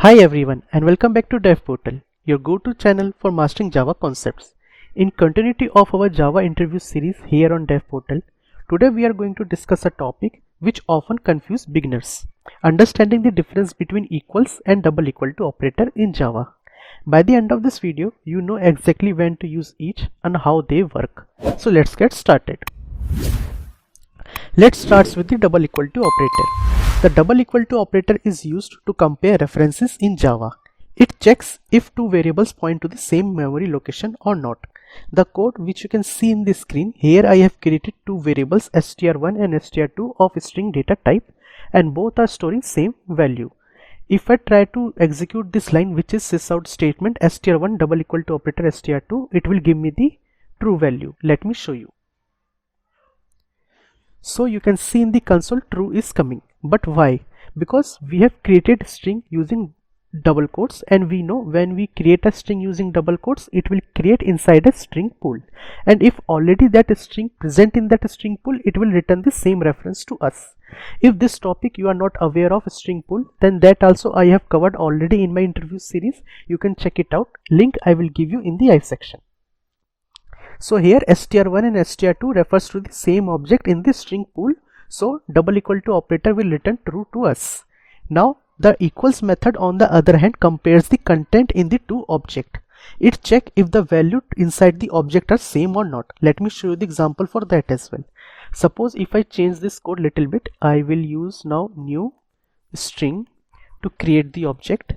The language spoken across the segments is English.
Hi everyone and welcome back to DevPortal, your go-to channel for mastering Java concepts. In continuity of our Java interview series here on DevPortal, today we are going to discuss a topic which often confuses beginners, understanding the difference between equals and double equal to operator in Java. By the end of this video, you know exactly when to use each and how they work. So let's get started. Let's start with the double equal to operator. The double equal to operator is used to compare references in Java. It checks if two variables point to the same memory location or not. The code which you can see in the screen, here I have created two variables str1 and str2 of string data type, and both are storing same value. If I try to execute this line, which is sysout statement str1 double equal to operator str2, it will give me the true value. Let me show you. So you can see in the console true is coming. But why? Because we have created string using double quotes, and we know when we create a string using double quotes, it will create inside a string pool, and if already that string present in that string pool, it will return the same reference to us. If this topic you are not aware of string pool, then that also I have covered already in my interview series. You can check it out. Link I will give you in the I section. So here str1 and str2 refers to the same object in the string pool. So double equal to operator will return true to us. Now the equals method on the other hand compares the content in the two objects. It checks if the value inside the object are same or not. Let me show you the example for that as well. Suppose if I change this code little bit, I will use now new string to create the object,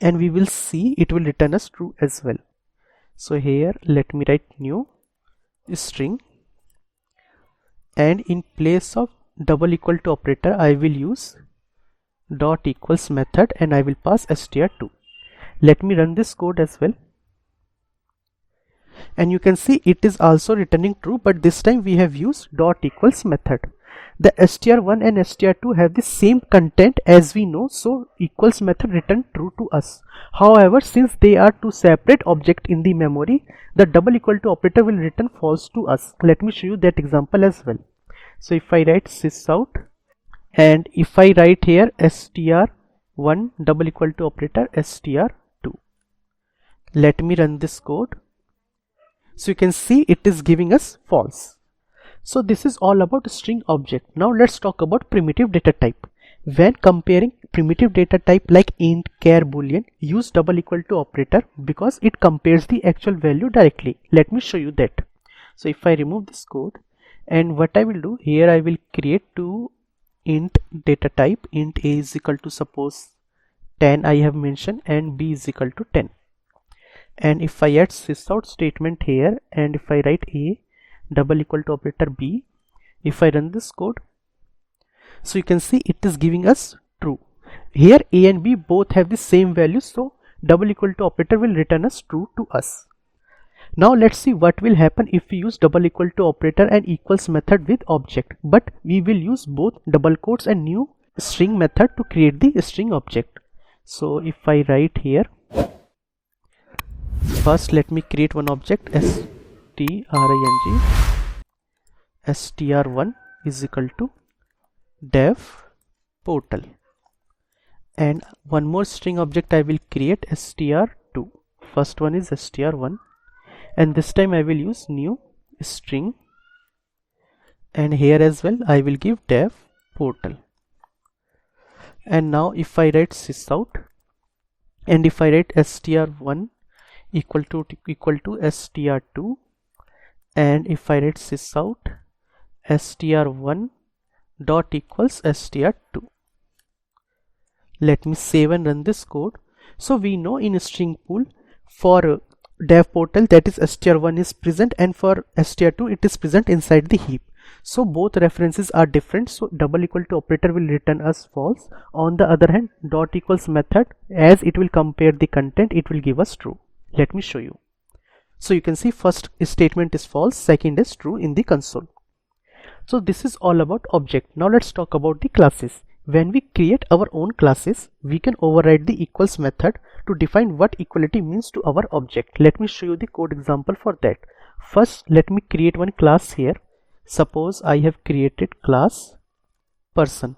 and we will see it will return us true as well. So here let me write new string, and in place of double equal to operator I will use dot equals method, and I will pass str2. Let me run this code as well, and you can see it is also returning true, but this time we have used dot equals method. The str1 and str2 have the same content as we know, so equals method return true to us. However, since they are two separate objects in the memory, the double equal to operator will return false to us. Let me show you that example as well. So if I write sysout, and if I write here str1 double equal to operator str2, let me run this code. So you can see it is giving us false. So this is all about string object. Now let's talk about primitive data type. When comparing primitive data type like int, char, boolean, use double equal to operator because it compares the actual value directly. Let me show you that. So if I remove this code, and what I will do here, I will create two int data type. Int a is equal to suppose 10 I have mentioned, and b is equal to 10. And if I add sysout statement here, and if I write a double equal to operator b, if I run this code, so you can see it is giving us true. Here a and b both have the same value, so double equal to operator will return us true to us. Now let's see what will happen if we use double equal to operator and equals method with object, but we will use both double quotes and new string method to create the string object. So if I write here, first let me create one object string str1 is equal to dev portal, and one more string object I will create str2. First one is str1, and this time I will use new string, and here as well I will give dev portal. And now if I write sysout, and if I write str1 equal to str2, and if I write sysout str1 dot equals str2, let me save and run this code. So we know in string pool for dev portal that is str1 is present, and for str2 it is present inside the heap. So both references are different, so double equal to operator will return us false. On the other hand, dot equals method, as it will compare the content, it will give us true. Let me show you. So you can see first statement is false, second is true in the console. So this is all about object. Now let's talk about the classes. When we create our own classes, we can override the equals method to define what equality means to our object. Let me show you the code example for that. First, let me create one class here. Suppose I have created class person,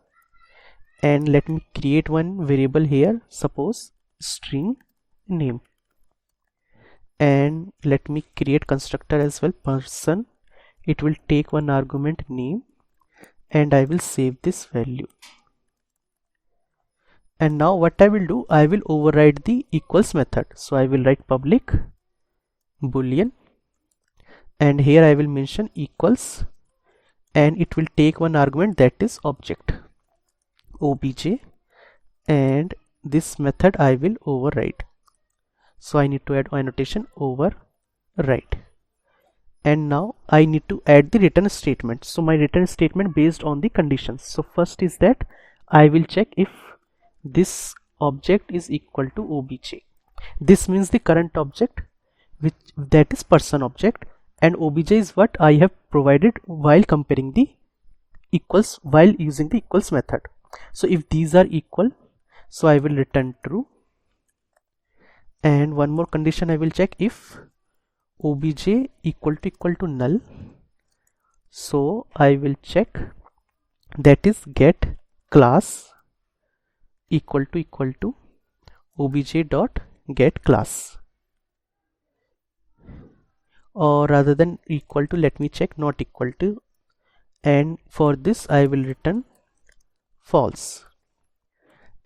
and let me create one variable here, suppose string name, and let me create constructor as well, person. It will take one argument name, and I will save this value. And now what I will do, I will override the equals method. So I will write public boolean, and here I will mention equals, and it will take one argument, that is object obj, and this method I will override. So I need to add annotation override. And now I need to add the return statement. So my return statement based on the conditions. So first is that I will check if this object is equal to obj. This means the current object, which that is person object, and obj is what I have provided while comparing the equals while using the equals method. So if these are equal, so I will return true. And one more condition I will check, if obj equal to null, so I will check, that is get class equal to obj dot get class, or rather than equal to, let me check not equal to, and for this I will return false.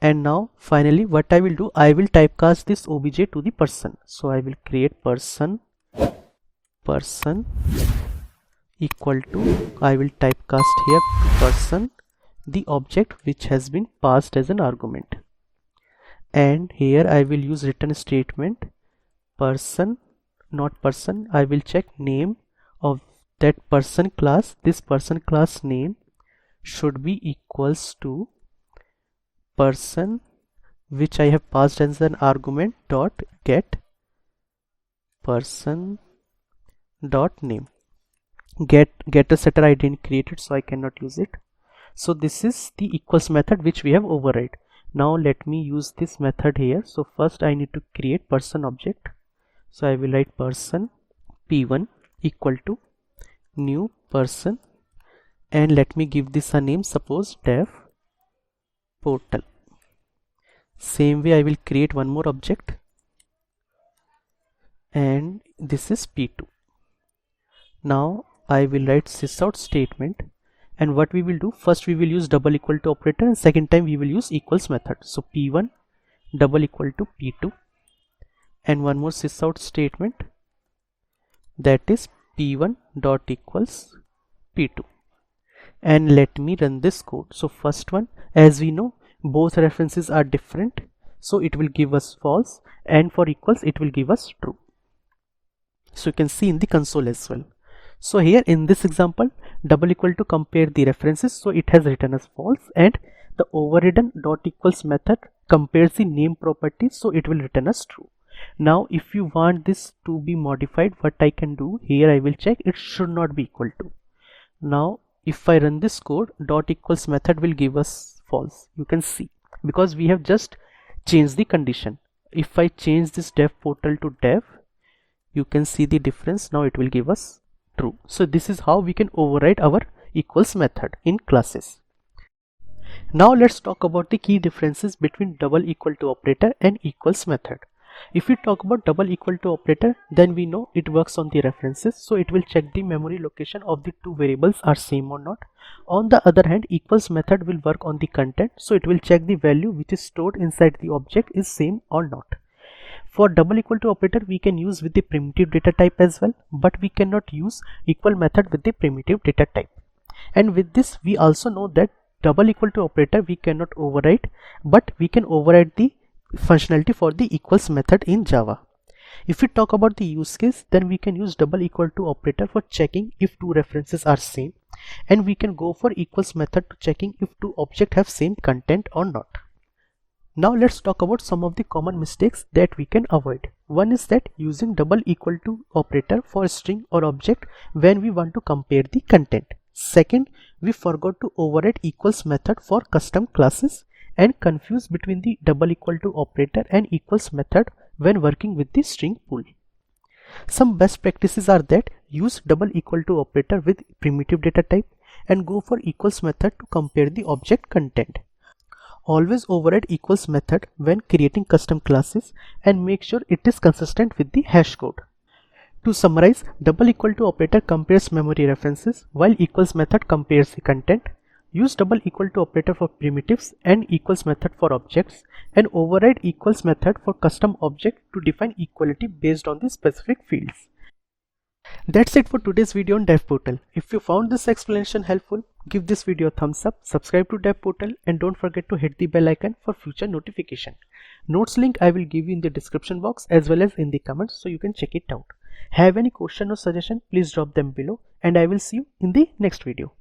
And now finally what I will do, I will typecast this obj to the person. So I will create person equal to, I will typecast here person, the object which has been passed as an argument, and here I will use return statement person not person. I will check name of that person class. This person class name should be equals to person which I have passed as an argument dot get person dot name. Getter setter I didn't create it, so I cannot use it. So this is the equals method which we have override. Now let me use this method here. So first I need to create person object. So I will write person p1 equal to new person, and let me give this a name, suppose dev portal. Same way I will create one more object, and this is p2. Now I will write sysout statement, and what we will do, first we will use double equal to operator, and second time we will use equals method. So p1 double equal to p2, and one more sysout statement, that is p1 dot equals p2, and let me run this code. So first one, as we know both references are different, so it will give us false, and for equals it will give us true. So you can see in the console as well. So here in this example, double equal to compare the references, so it has written as false, and the overridden dot equals method compares the name properties, so it will return as true. Now if you want this to be modified, what I can do here, I will check it should not be equal to. Now if I run this code, dot equals method will give us false, you can see, because we have just changed the condition. If I change this dev portal to dev, you can see the difference. Now it will give us true. So this is how we can override our equals method in classes. Now let's talk about the key differences between double equal to operator and equals method. If we talk about double equal to operator, then we know it works on the references, so it will check the memory location of the two variables are same or not. On the other hand, equals method will work on the content, so it will check the value which is stored inside the object is same or not. For double equal to operator, we can use with the primitive data type as well, but we cannot use equal method with the primitive data type. And with this we also know that double equal to operator we cannot override, but we can override the functionality for the equals method in Java. If we talk about the use case, then we can use double equal to operator for checking if two references are same, and we can go for equals method to checking if two objects have same content or not. Now let's talk about some of the common mistakes that we can avoid. One is that using double equal to operator for string or object when we want to compare the content. Second, we forgot to override equals method for custom classes and confuse between the double equal to operator and equals method when working with the string pool. Some best practices are that use double equal to operator with primitive data type and go for equals method to compare the object content. Always override equals method when creating custom classes and make sure it is consistent with the hash code. To summarize, double equal to operator compares memory references while equals method compares the content. Use double equal to operator for primitives and equals method for objects, and override equals method for custom object to define equality based on the specific fields. That's it for today's video on DevPortal. If you found this explanation helpful, give this video a thumbs up, subscribe to DevPortal, and don't forget to hit the bell icon for future notification. Notes link I will give you in the description box as well as in the comments, so you can check it out. Have any question or suggestion, please drop them below, and I will see you in the next video.